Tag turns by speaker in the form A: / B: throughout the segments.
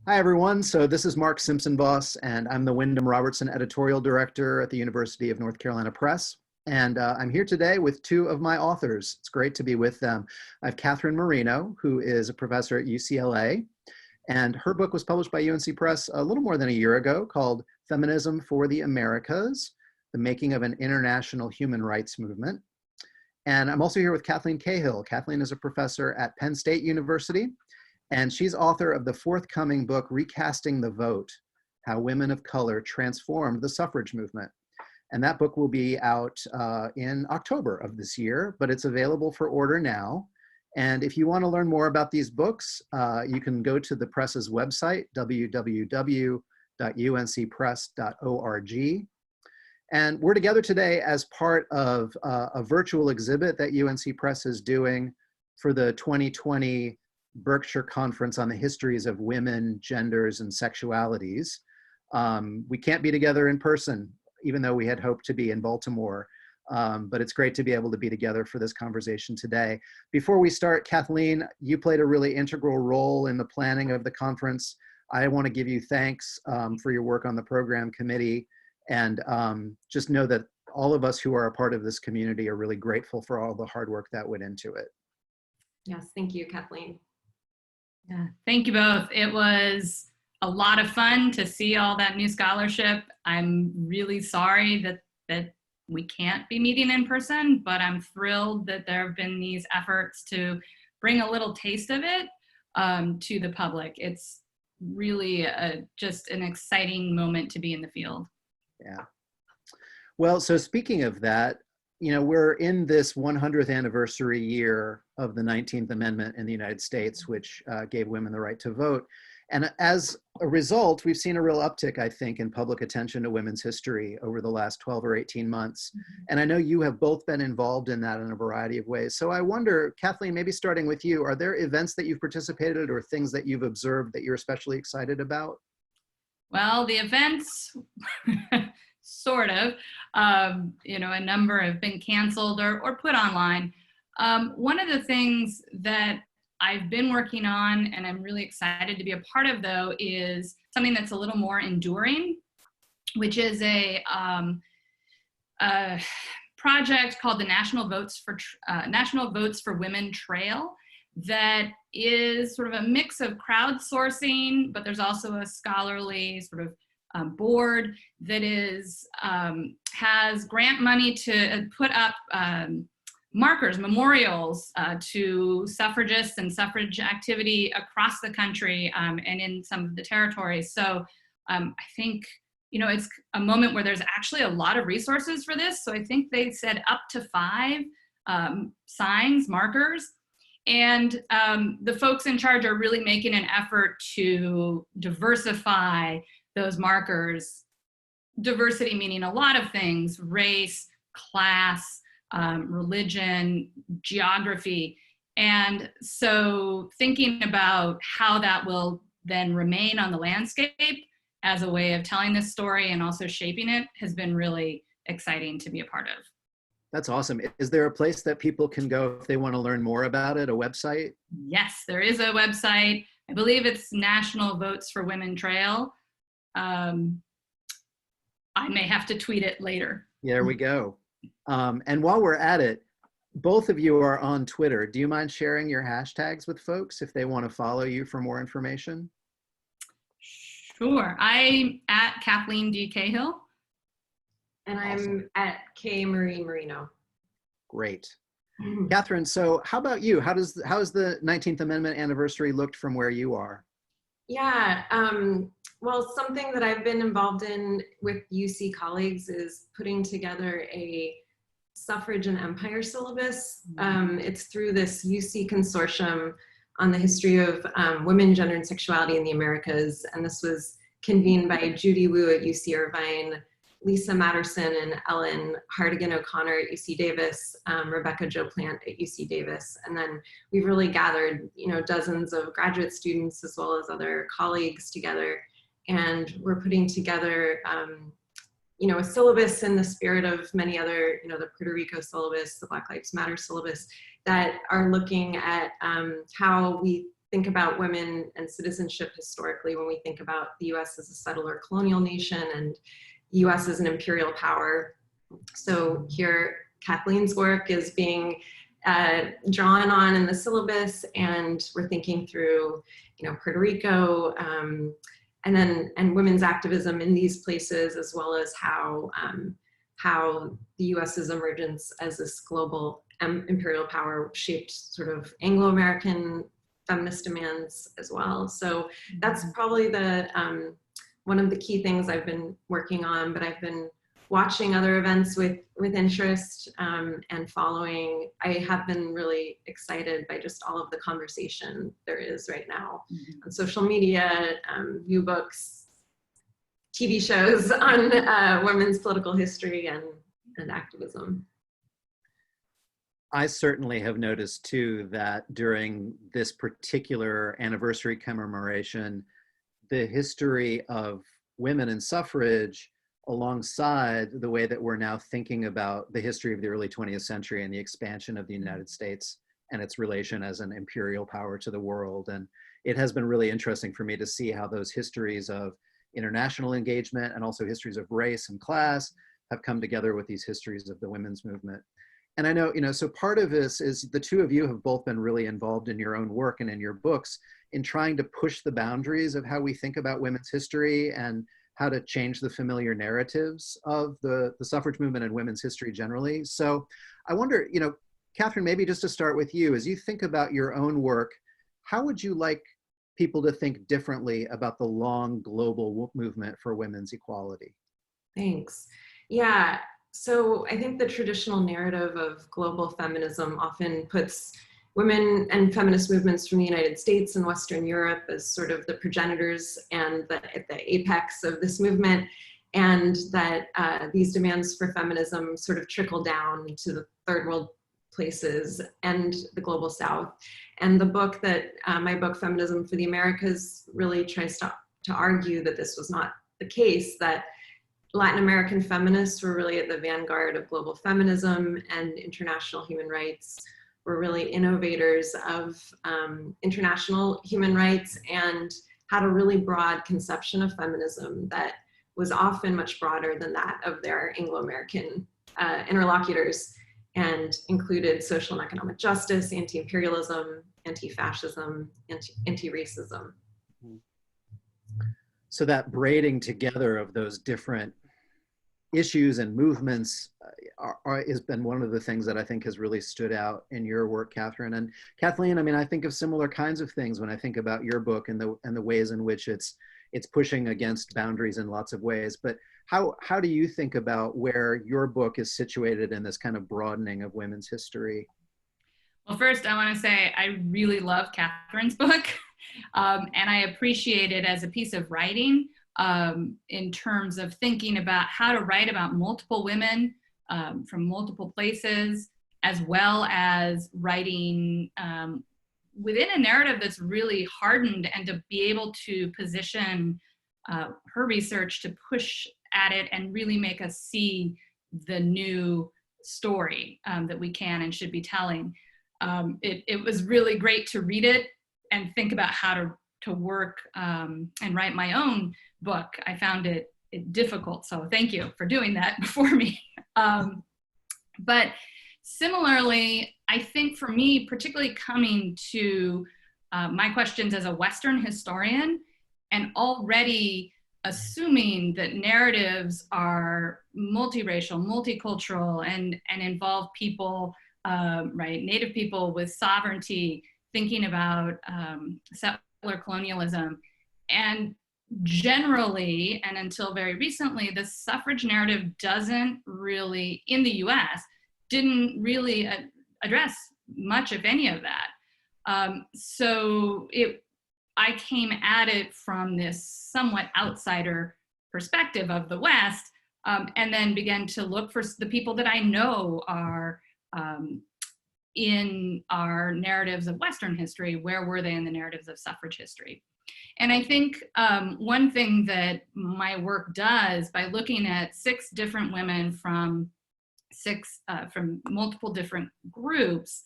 A: Hi, everyone. So this is Mark Simpson-Vos, and I'm the Wyndham Robertson Editorial Director at the University of North Carolina Press. And I'm here today with two of my authors. It's great to be with them. I have Katherine Marino, who is a professor at UCLA, and her book was published by UNC Press a little more than a year ago called Feminism for the Americas, The Making of an International Human Rights Movement. And I'm also here with Kathleen Cahill. Kathleen is a professor at Penn State University, and she's author of the forthcoming book, Recasting the Vote, How Women of Color Transformed the Suffrage Movement. And that book will be out in October of this year, but it's available for order now. And if you want to learn more about these books, you can go to the press's website, www.uncpress.org. And we're together today as part of a virtual exhibit that UNC Press is doing for the 2020 Berkshire Conference on the Histories of Women, Genders, and Sexualities. We can't be together in person, even though we had hoped to be in Baltimore, but it's great to be able to be together for this conversation today. Before we start, Kathleen, you played a really integral role in the planning of the conference. I want to give you thanks for your work on the program committee, and just know that all of us who are a part of this community are really grateful for all the hard work that went into it.
B: Yes, thank you, Kathleen.
C: Yeah, thank you both. It was a lot of fun to see all that new scholarship. I'm really sorry that we can't be meeting in person, but I'm thrilled that there have been these efforts to bring a little taste of it to the public. It's really just an exciting moment to be in the field.
A: Yeah. Well, so speaking of that, you know, we're in this 100th anniversary year of the 19th Amendment in the United States, which gave women the right to vote. And as a result, we've seen a real uptick, I think, in public attention to women's history over the last 12 or 18 months. And I know you have both been involved in that in a variety of ways. So I wonder, Kathleen, maybe starting with you, are there events that you've participated or things that you've observed that you're especially excited about?
C: Well, the events, sort of, you know, a number have been canceled or put online. One of the things that I've been working on and I'm really excited to be a part of, though, is something that's a little more enduring, which is a project called the National Votes for Women Trail, that is sort of a mix of crowdsourcing, but there's also a scholarly sort of board that is has grant money to put up markers, memorials to suffragists and suffrage activity across the country and in some of the territories. So I think, you know, it's a moment where there's actually a lot of resources for this. So I think they said up to 5 signs, markers. And the folks in charge are really making an effort to diversify those markers. Diversity meaning a lot of things: race, class, religion, geography. And so thinking about how that will then remain on the landscape as a way of telling this story and also shaping it has been really exciting to be a part of.
A: That's awesome. Is there a place that people can go if they want to learn more about it, a website?
C: Yes, there is a website. I believe it's National Votes for Women Trail. I may have to tweet it later.
A: There we go. And while we're at it, both of you are on Twitter. Do you mind sharing your hashtags with folks if they want to follow you for more information?
C: Sure. I'm at Kathleen D. Cahill.
B: And I'm at K. Marino.
A: Great. Katherine, so how about you? How has the 19th Amendment anniversary looked from where you are?
B: Yeah, well, something that I've been involved in with UC colleagues is putting together a Suffrage and Empires syllabus. It's through this UC consortium on the history of women, gender, and sexuality in the Americas. And this was convened by Judy Wu at UC Irvine, Lisa Matterson and Ellen Hartigan O'Connor at UC Davis, Rebecca Jo Plant at UC Davis. And then we've really gathered, you know, dozens of graduate students as well as other colleagues together. And we're putting together, you know, a syllabus in the spirit of many other, you know, the Puerto Rico syllabus, the Black Lives Matter syllabus, that are looking at how we think about women and citizenship historically when we think about the US as a settler colonial nation and US as an imperial power. So here, Kathleen's work is being drawn on in the syllabus, and we're thinking through, Puerto Rico, and women's activism in these places, as well as how the US's emergence as this global imperial power shaped sort of Anglo-American feminist demands as well. So that's probably the one of the key things I've been working on, but I've been watching other events with interest and following. I have been really excited by just all of the conversation there is right now on social media, new books, TV shows on women's political history and activism.
A: I certainly have noticed too that during this particular anniversary commemoration, the history of women in suffrage alongside the way that we're now thinking about the history of the early 20th century and the expansion of the United States and its relation as an imperial power to the world. And it has been really interesting for me to see how those histories of international engagement and also histories of race and class have come together with these histories of the women's movement. And I know, so part of this is the two of you have both been really involved in your own work and in your books in trying to push the boundaries of how we think about women's history and how to change the familiar narratives of the suffrage movement and women's history generally. So I wonder, Katherine, maybe just to start with you, as you think about your own work, how would you like people to think differently about the long global movement for women's equality?
B: Thanks. Yeah. So I think the traditional narrative of global feminism often puts women and feminist movements from the United States and Western Europe as sort of the progenitors and at the apex of this movement, and that these demands for feminism sort of trickle down to the third world places and the global South. And the book that, my book, Feminism for the Americas, really tries to argue that this was not the case, that Latin American feminists were really at the vanguard of global feminism, and international human rights were really innovators of international human rights and had a really broad conception of feminism that was often much broader than that of their Anglo-American interlocutors, and included social and economic justice, anti-imperialism, anti-fascism, anti-racism.
A: So that braiding together of those different issues and movements has been one of the things that I think has really stood out in your work, Katherine. And Kathleen, I mean, I think of similar kinds of things when I think about your book and the ways in which it's pushing against boundaries in lots of ways. But how do you think about where your book is situated in this kind of broadening of women's history?
C: Well, first, I want to say I really love Katherine's book, and I appreciate it as a piece of writing in terms of thinking about how to write about multiple women from multiple places, as well as writing within a narrative that's really hardened, and to be able to position her research to push at it and really make us see the new story that we can and should be telling. It was really great to read it and think about how to work and write my own book. I found it difficult, so thank you for doing that before me. But similarly, I think for me, particularly coming to my questions as a Western historian, and already assuming that narratives are multiracial, multicultural, and involve people, right, Native people with sovereignty, thinking about settler colonialism. And generally, and until very recently, the suffrage narrative doesn't really, in the US, didn't really address much, if any, of that. So I came at it from this somewhat outsider perspective of the West, and then began to look for the people that I know are in our narratives of Western history. Where were they in the narratives of suffrage history? And I think one thing that my work does, by looking at 6 different women from multiple different groups,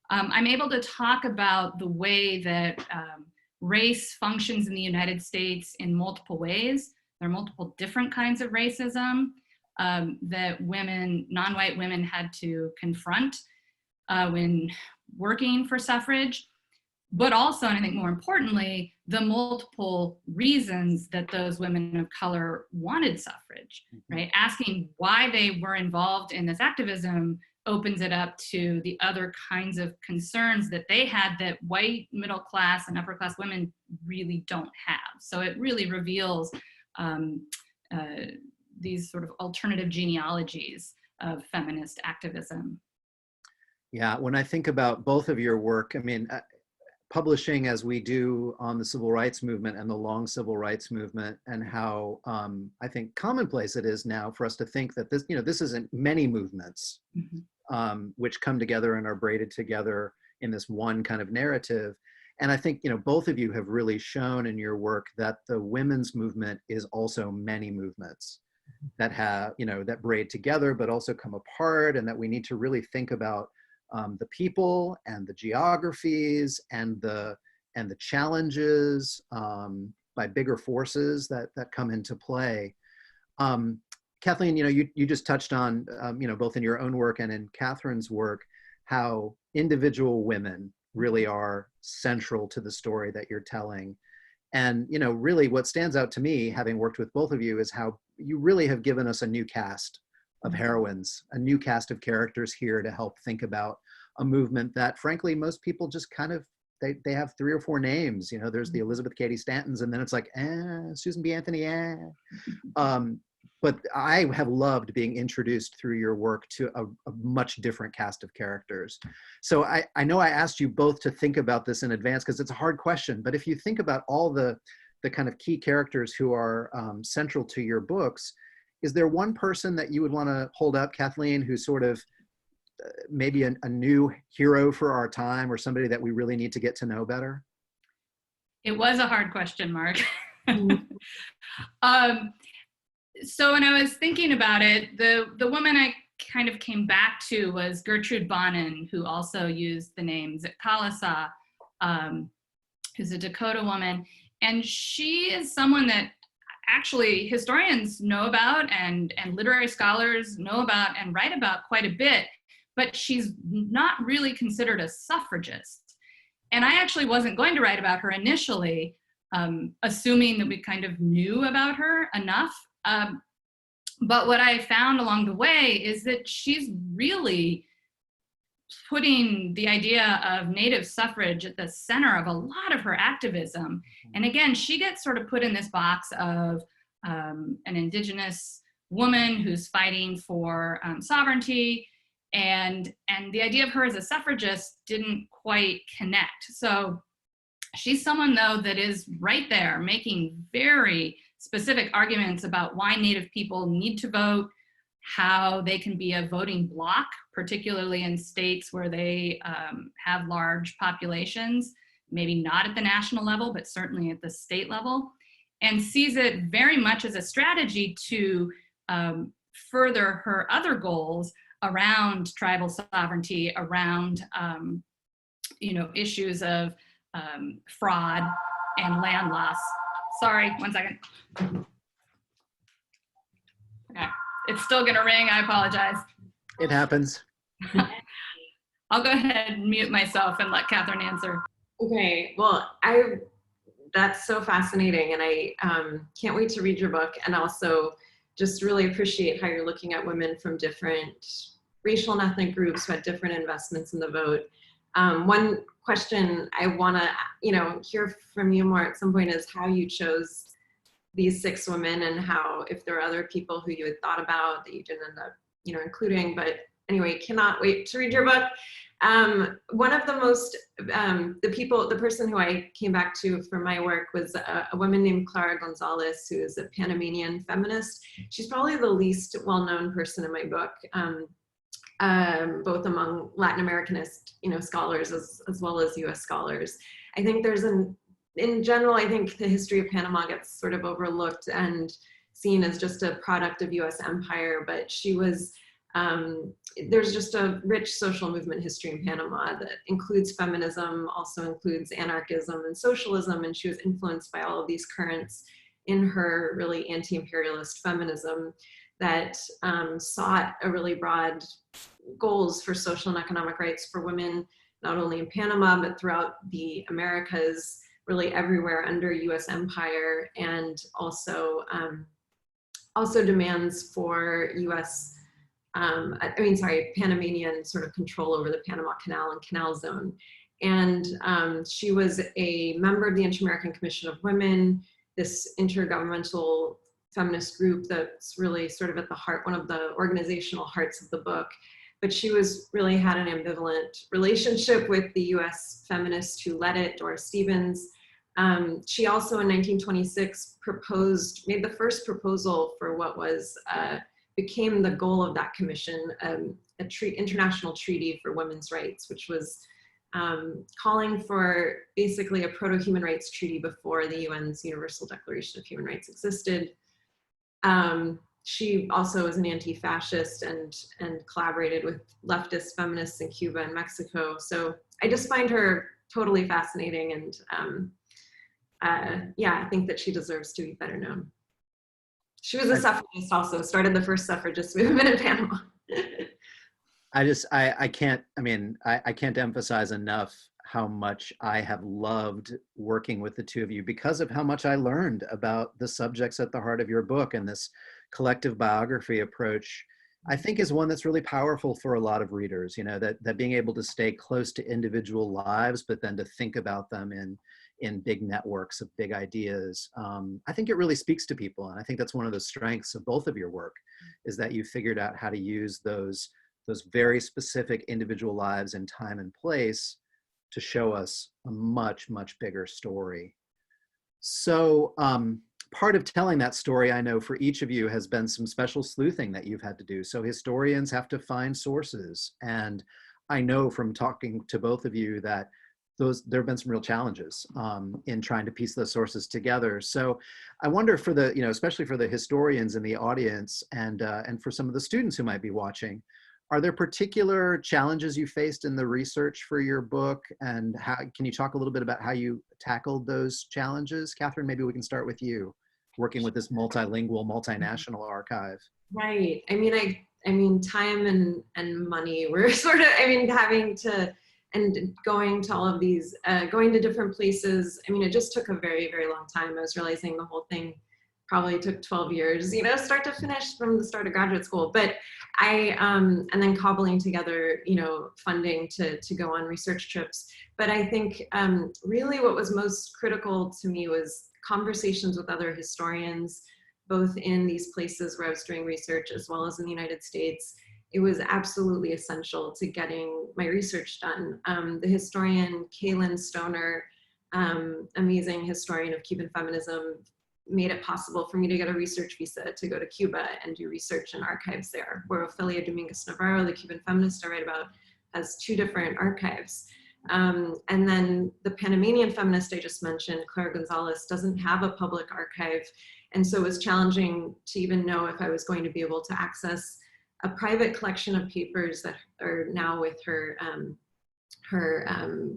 C: I'm able to talk about the way that race functions in the United States in multiple ways. There are multiple different kinds of racism that women, non-white women, had to confront when working for suffrage, but also, and I think more importantly, the multiple reasons that those women of color wanted suffrage, right? Asking why they were involved in this activism opens it up to the other kinds of concerns that they had that white middle class and upper class women really don't have. So it really reveals these sort of alternative genealogies of feminist activism.
A: Yeah, when I think about both of your work, I mean, publishing as we do on the civil rights movement and the long civil rights movement, and how I think commonplace it is now for us to think that this, this isn't many movements which come together and are braided together in this one kind of narrative. And I think, both of you have really shown in your work that the women's movement is also many movements that have, that braid together, but also come apart, and that we need to really think about the people and the geographies and the challenges by bigger forces that come into play. Kathleen, you just touched on, both in your own work and in Katherine's work, how individual women really are central to the story that you're telling. And, really what stands out to me, having worked with both of you, is how you really have given us a new cast of heroines, a new cast of characters here to help think about a movement that, frankly, most people just kind of, they have 3 or 4 names. There's the Elizabeth Cady Stantons, and then it's like, Susan B. Anthony, But I have loved being introduced through your work to a much different cast of characters. So I know I asked you both to think about this in advance because it's a hard question, but if you think about all the kind of key characters who are central to your books, is there one person that you would want to hold up, Kathleen, who's sort of maybe a new hero for our time, or somebody that we really need to get to know better?
C: It was a hard question, Mark. So when I was thinking about it, the woman I kind of came back to was Gertrude Bonin, who also used the name Zitkalasa, who's a Dakota woman. And she is someone that actually historians know about and literary scholars know about and write about quite a bit, but she's not really considered a suffragist. And I actually wasn't going to write about her initially, assuming that we kind of knew about her enough. But what I found along the way is that she's really putting the idea of Native suffrage at the center of a lot of her activism. And again, she gets sort of put in this box of an Indigenous woman who's fighting for sovereignty, and the idea of her as a suffragist didn't quite connect. So she's someone, though, that is right there making very specific arguments about why Native people need to vote, how they can be a voting bloc, particularly in states where they have large populations, maybe not at the national level, but certainly at the state level, and sees it very much as a strategy to further her other goals around tribal sovereignty, around issues of fraud and land loss. Sorry, 1 second. Okay, it's still gonna ring, I apologize.
A: It happens.
C: I'll go ahead and mute myself and let Katherine answer.
B: Okay, well, that's so fascinating, and I can't wait to read your book, and also just really appreciate how you're looking at women from different racial and ethnic groups who had different investments in the vote. One question I want to, hear from you more at some point is how you chose these 6 women, and how, if there are other people who you had thought about that you didn't end up, including. But anyway, cannot wait to read your book. One of the most, the person who I came back to for my work was a woman named Clara Gonzalez, who is a Panamanian feminist. She's probably the least well-known person in my book. Both among Latin Americanist, scholars as well as U.S. scholars. I think in general, I think the history of Panama gets sort of overlooked and seen as just a product of U.S. empire, but she was There's just a rich social movement history in Panama that includes feminism, also includes anarchism and socialism, and she was influenced by all of these currents in her really anti-imperialist feminism that sought a really broad goals for social and economic rights for women, not only in Panama, but throughout the Americas, really everywhere under US empire, and also, also demands for US, Panamanian sort of control over the Panama Canal and Canal Zone. And she was a member of the Inter-American Commission of Women, this intergovernmental feminist group that's really sort of at the heart, one of the organizational hearts of the book. But she was really had an ambivalent relationship with the US feminist who led it, Doris Stevens. She also in 1926 made the first proposal for what was, became the goal of that commission, international treaty for women's rights, which was calling for basically a proto-human rights treaty before the UN's Universal Declaration of Human Rights existed. She also was an anti-fascist and collaborated with leftist feminists in Cuba and Mexico. So I just find her totally fascinating, and yeah, I think that she deserves to be better known. She was a suffragist also, started the first suffragist movement in Panama.
A: I can't emphasize enough how much I have loved working with the two of you because of how much I learned about the subjects at the heart of your book. And this collective biography approach, I think, is one that's really powerful for a lot of readers, you know, that being able to stay close to individual lives, but then to think about them in big networks of big ideas. I think it really speaks to people. And I think that's one of the strengths of both of your work, is that you figured out how to use those very specific individual lives in time and place to show us a much, much bigger story. So part of telling that story, I know for each of you, has been some special sleuthing that you've had to do. So historians have to find sources. And I know from talking to both of you that there have been some real challenges in trying to piece those sources together. So I wonder for the, especially for the historians in the audience and for some of the students who might be watching, are there particular challenges you faced in the research for your book, and how can you talk a little bit about how you tackled those challenges? Katherine, maybe we can start with you, working with this multilingual, multinational archive.
B: Right. I mean, time and money were sort of, having to, and going to all of these, going to different places. It just took a very, very long time. I was realizing the whole thing probably took 12 years, start to finish from the start of graduate school. But and then cobbling together, funding to go on research trips. But I think really what was most critical to me was conversations with other historians, both in these places where I was doing research as well as in the United States. It was absolutely essential to getting my research done. The historian Kaylin Stoner, amazing historian of Cuban feminism, made it possible for me to get a research visa to go to Cuba and do research in archives there, where Ofelia Dominguez Navarro, the Cuban feminist I write about, has 2 different archives. And then the Panamanian feminist I just mentioned, Clara Gonzalez, doesn't have a public archive. And so it was challenging to even know if I was going to be able to access a private collection of papers that are now with her,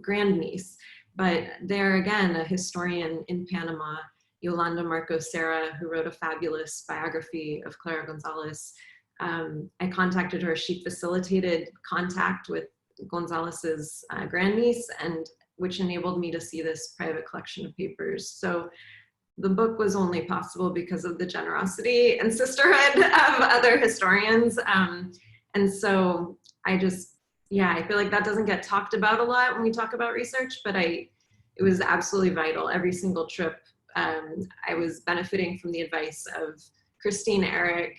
B: grandniece. But there again, a historian in Panama, Yolanda Marcos Serra, who wrote a fabulous biography of Clara Gonzalez. I contacted her. She facilitated contact with Gonzalez's grandniece, and which enabled me to see this private collection of papers. So the book was only possible because of the generosity and sisterhood of other historians. And so I feel like that doesn't get talked about a lot when we talk about research, but it was absolutely vital. Every single trip, I was benefiting from the advice of Christine Eric,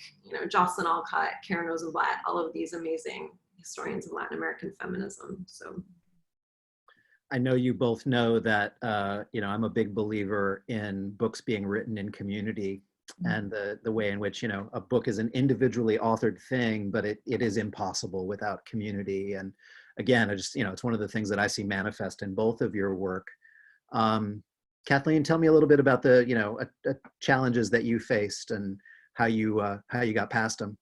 B: Jocelyn Alcott, Karen Rosenblatt, all of these amazing historians of Latin American feminism. So
A: I know you both know that, I'm a big believer in books being written in community, and the way in which, a book is an individually authored thing, but it is impossible without community. And again, it's one of the things that I see manifest in both of your work. Kathleen, tell me a little bit about the, challenges that you faced and how you got past them.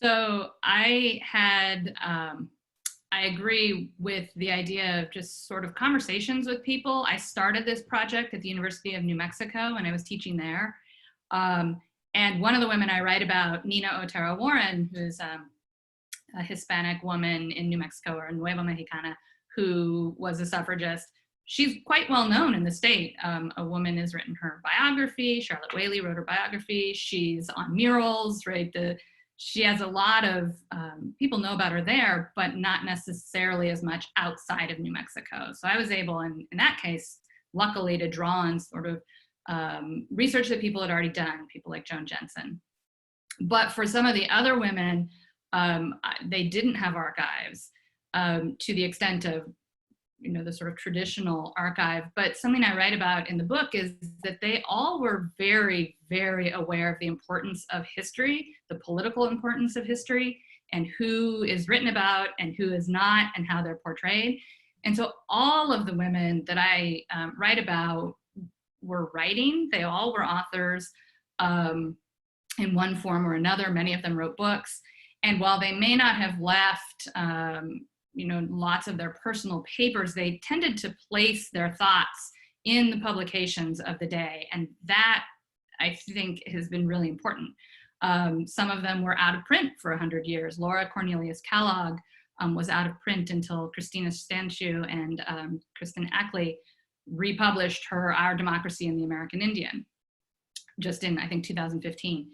C: So I agree with the idea of just sort of conversations with people. I started this project at the University of New Mexico when I was teaching there. And one of the women I write about, Nina Otero Warren, who's a Hispanic woman in New Mexico, or Nueva Mexicana, who was a suffragist. She's quite well known in the state. A woman has written her biography. Charlotte Whaley wrote her biography. She's on murals, right? She has a lot of, people know about her there, but not necessarily as much outside of New Mexico. So I was able, in that case, luckily, to draw on sort of research that people had already done, people like Joan Jensen. But for some of the other women, they didn't have archives to the extent of, the sort of traditional archive. But something I write about in the book is that they all were very, very aware of the importance of history, the political importance of history, and who is written about and who is not, and how they're portrayed. And so all of the women that I write about were writing. They all were authors in one form or another. Many of them wrote books. And while they may not have left lots of their personal papers, they tended to place their thoughts in the publications of the day. And that, I think, has been really important. Some of them were out of print for 100 years. Laura Cornelius Kellogg was out of print until Christina Stanchu and Kristen Ackley republished her Our Democracy in the American Indian, just in, I think, 2015.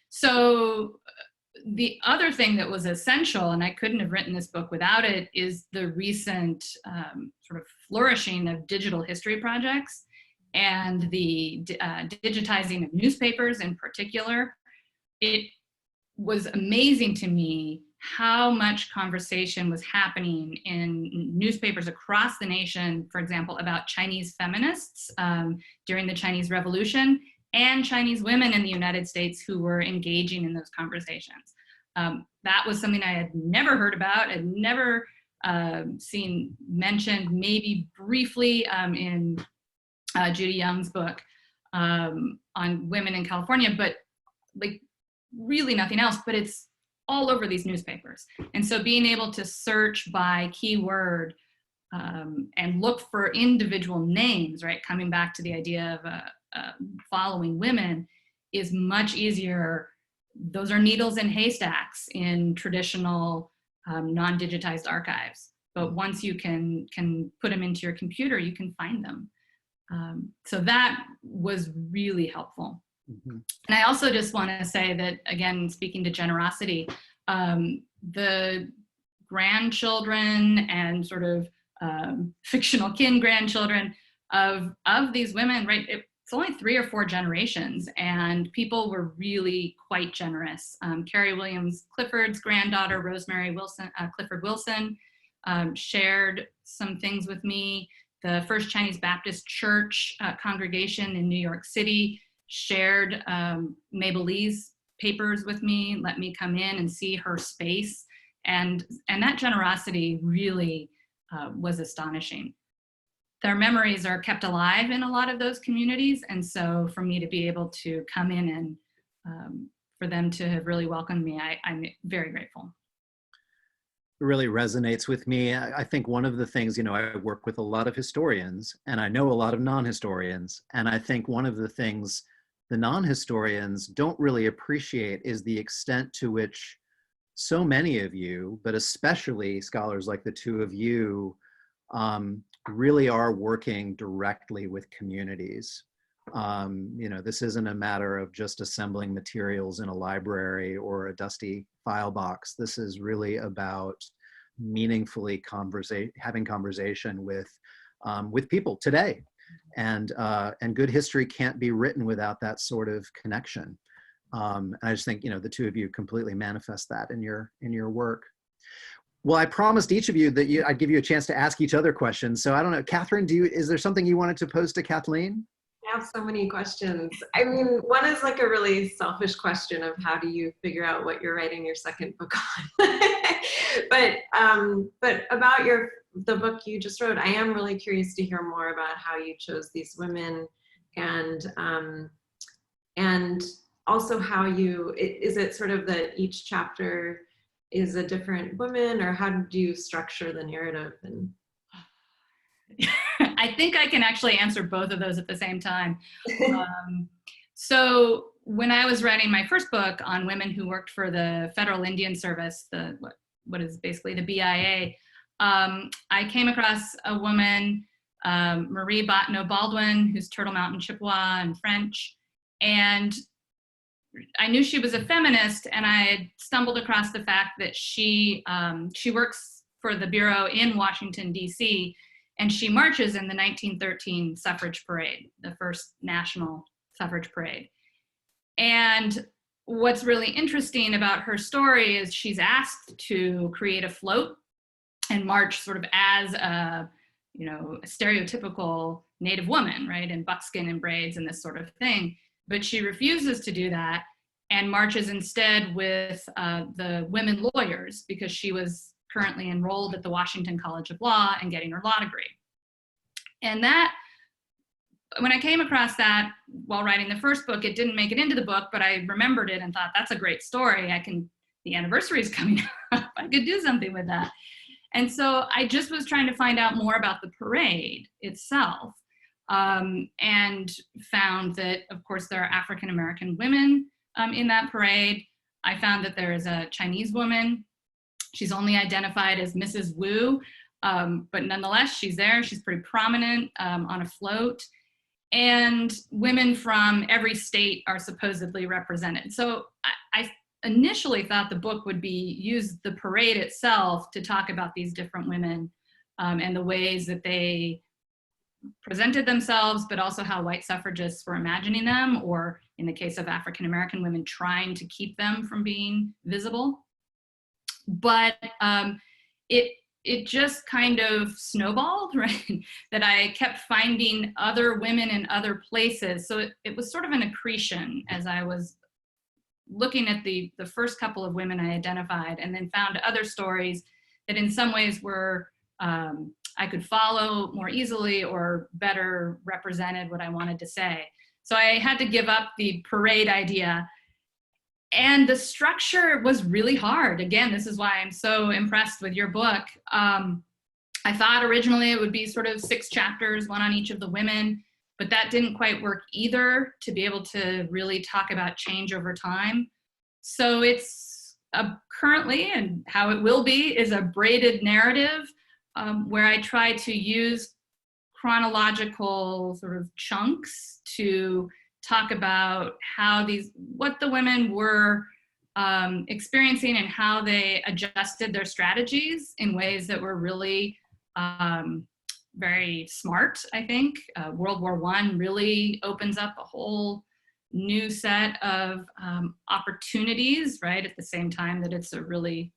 C: So the other thing that was essential, and I couldn't have written this book without it, is the recent sort of flourishing of digital history projects and the digitizing of newspapers in particular. It was amazing to me how much conversation was happening in newspapers across the nation, for example, about Chinese feminists during the Chinese Revolution, and Chinese women in the United States who were engaging in those conversations. That was something I had never heard about, had never seen mentioned, maybe briefly in Judy Young's book on women in California, but like really nothing else. But it's all over these newspapers. And so being able to search by keyword and look for individual names, right, coming back to the idea of following women, is much easier. Those are needles in haystacks in traditional non-digitized archives. But once you can put them into your computer, you can find them. So that was really helpful. Mm-hmm. And I also just want to say that, again, speaking to generosity, the grandchildren and sort of fictional kin grandchildren of these women, right? It's only 3 or 4 generations, and people were really quite generous. Carrie Williams Clifford's granddaughter, Rosemary Clifford Wilson, shared some things with me. The First Chinese Baptist Church congregation in New York City shared Mabel Lee's papers with me, let me come in and see her space. And that generosity really was astonishing. Their memories are kept alive in a lot of those communities. And so for me to be able to come in and for them to have really welcomed me, I'm very grateful.
A: It really resonates with me. I think one of the things, I work with a lot of historians and I know a lot of non-historians. And I think one of the things the non-historians don't really appreciate is the extent to which so many of you, but especially scholars like the two of you, really are working directly with communities. This isn't a matter of just assembling materials in a library or a dusty file box. This is really about meaningfully having conversation with people today. And good history can't be written without that sort of connection. And I just think, the two of you completely manifest that in your work. Well, I promised each of you that I'd give you a chance to ask each other questions. So I don't know, Katherine, is there something you wanted to pose to Kathleen?
B: I have so many questions. I mean, one is like a really selfish question of how do you figure out what you're writing your second book on? But about the book you just wrote, I am really curious to hear more about how you chose these women and also how is it sort of that each chapter is a different woman, or how do you structure the narrative? And
C: I think I can actually answer both of those at the same time. So when I was writing my first book on women who worked for the Federal Indian Service, what is basically the BIA, I came across a woman, Marie Bottineau Baldwin, who's Turtle Mountain Chippewa and French. And I knew she was a feminist, and I had stumbled across the fact that she works for the Bureau in Washington, D.C., and she marches in the 1913 suffrage parade, the first national suffrage parade. And what's really interesting about her story is she's asked to create a float and march sort of as a stereotypical Native woman, right, in buckskin and braids and this sort of thing. But she refuses to do that and marches instead with the women lawyers, because she was currently enrolled at the Washington College of Law and getting her law degree. And that, when I came across that while writing the first book, it didn't make it into the book, but I remembered it and thought, that's a great story. The anniversary is coming up. I could do something with that. And so I just was trying to find out more about the parade itself, and found that, of course, there are African-American women in that parade. I found that there is a Chinese woman. She's only identified as Mrs. Wu, but nonetheless, she's there. She's pretty prominent on a float. And women from every state are supposedly represented. So I initially thought the book would use the parade itself to talk about these different women and the ways that they presented themselves, but also how white suffragists were imagining them, or in the case of African-American women, trying to keep them from being visible. But it just kind of snowballed, right? That I kept finding other women in other places. So it was sort of an accretion as I was looking at the first couple of women I identified, and then found other stories that in some ways were, I could follow more easily or better represented what I wanted to say. So I had to give up the parade idea. And the structure was really hard. Again, this is why I'm so impressed with your book. I thought originally it would be sort of 6 chapters, one on each of the women, but that didn't quite work either, to be able to really talk about change over time. So it's currently, and how it will be, is a braided narrative where I try to use chronological sort of chunks to talk about what the women were experiencing and how they adjusted their strategies in ways that were really very smart, I think. World War I really opens up a whole new set of opportunities, right? At the same time that it's a really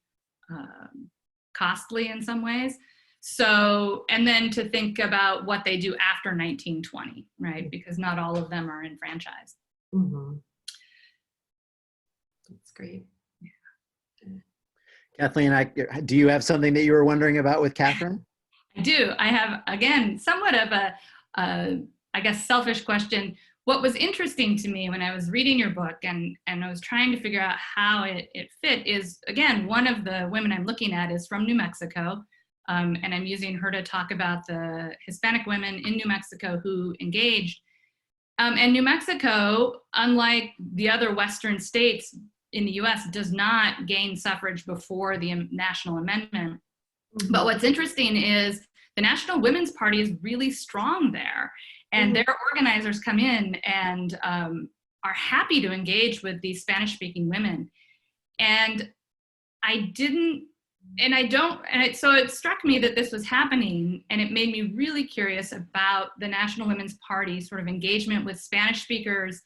C: costly in some ways. So, and then to think about what they do after 1920, right? Because not all of them are enfranchised.
B: Mm-hmm. That's great.
A: Yeah. Kathleen, do you have something that you were wondering about with Katherine?
C: I do. I have, again, somewhat of a, I guess, selfish question. What was interesting to me when I was reading your book and I was trying to figure out how it fit is, again, one of the women I'm looking at is from New Mexico. And I'm using her to talk about the Hispanic women in New Mexico who engaged. And New Mexico, unlike the other Western states in the US, does not gain suffrage before the National Amendment. Mm-hmm. But what's interesting is the National Women's Party is really strong there. And their organizers come in and are happy to engage with these Spanish-speaking women. And so it struck me that this was happening, and it made me really curious about the National Women's Party sort of engagement with Spanish speakers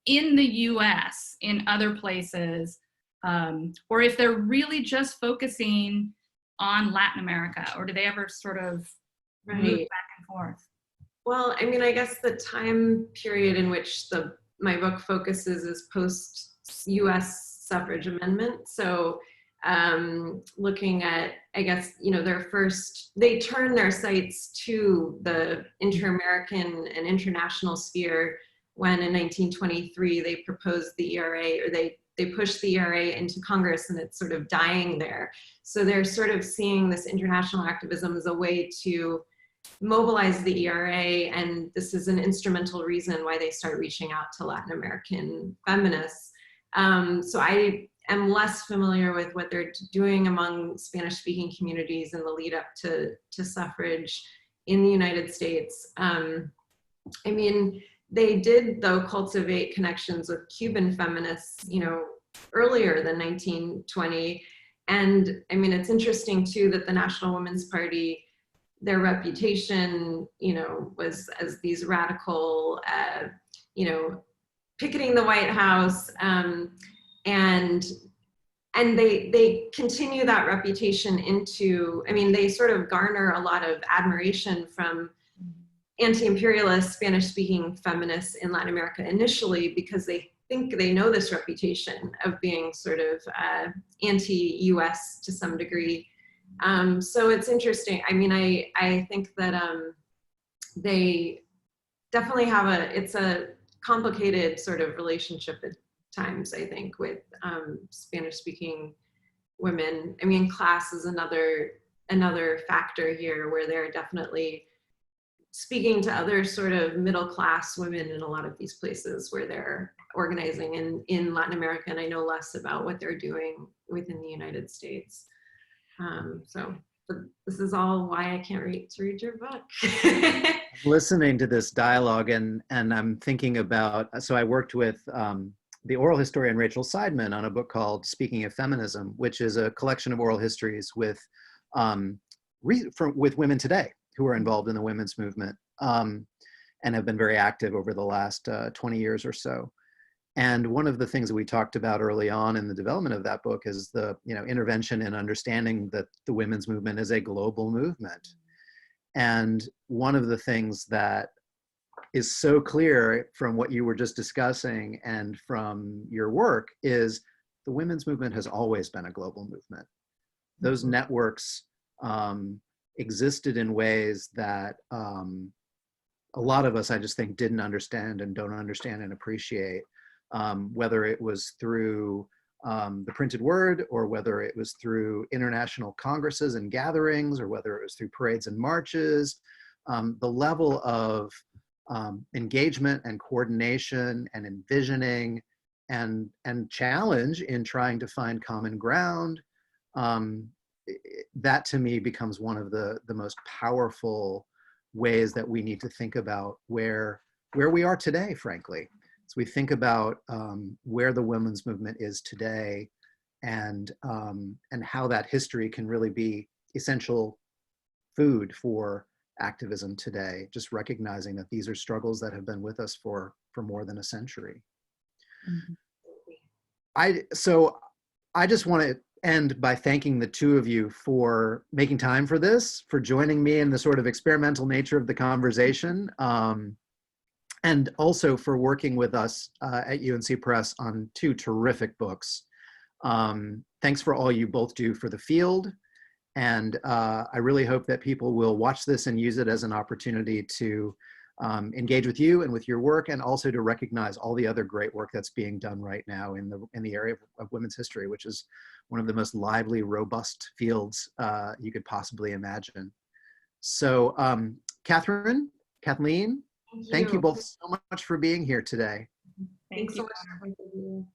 C: in the US, in other places, or if they're really just focusing on Latin America, or do they ever sort of move back and forth?
B: Well, I mean, I guess the time period in which my book focuses is post-US suffrage amendment. So looking at, I guess, they turn their sights to the inter-American and international sphere when in 1923 they proposed the ERA, or they pushed the ERA into Congress, and it's sort of dying there. So they're sort of seeing this international activism as a way to mobilize the ERA, and this is an instrumental reason why they start reaching out to Latin American feminists. So I am less familiar with what they're doing among Spanish-speaking communities in the lead up to suffrage in the United States. I mean, they did, though, cultivate connections with Cuban feminists, you know, earlier than 1920. And I mean, it's interesting, too, that the National Women's Party, their reputation, you know, was as these radical, you know, picketing the White House, and they continue that reputation into, I mean, they sort of garner a lot of admiration from anti-imperialist Spanish-speaking feminists in Latin America initially, because they think they know this reputation of being sort of anti-US to some degree. So it's interesting. I mean, I think that they definitely have it's a complicated sort of relationship at times, I think, with Spanish-speaking women. I mean, class is another factor here, where they're definitely speaking to other sort of middle-class women in a lot of these places where they're organizing in Latin America, and I know less about what they're doing within the United States. But this is all why I can't wait to read your book.
A: Listening to this dialogue, and I'm thinking about, so I worked with the oral historian Rachel Seidman on a book called Speaking of Feminism, which is a collection of oral histories with women today who are involved in the women's movement, and have been very active over the last 20 years or so. And one of the things that we talked about early on in the development of that book is the, you know, intervention in understanding that the women's movement is a global movement. And one of the things that is so clear from what you were just discussing and from your work is the women's movement has always been a global movement. Those networks existed in ways that a lot of us, I just think, didn't understand and don't understand and appreciate. Whether it was through the printed word, or whether it was through international congresses and gatherings, or whether it was through parades and marches, the level of engagement and coordination and envisioning and challenge in trying to find common ground, that to me becomes one of the most powerful ways that we need to think about where we are today, frankly. So we think about where the women's movement is today, and how that history can really be essential food for activism today, just recognizing that these are struggles that have been with us for more than a century. Mm-hmm. So I just want to end by thanking the two of you for making time for this, for joining me in the sort of experimental nature of the conversation, and also for working with us at UNC Press on two terrific books. Thanks for all you both do for the field. And I really hope that people will watch this and use it as an opportunity to engage with you and with your work, and also to recognize all the other great work that's being done right now in the area of women's history, which is one of the most lively, robust fields you could possibly imagine. So Katherine, Kathleen, thank you both so much for being here today.
C: Thank you.
B: So much.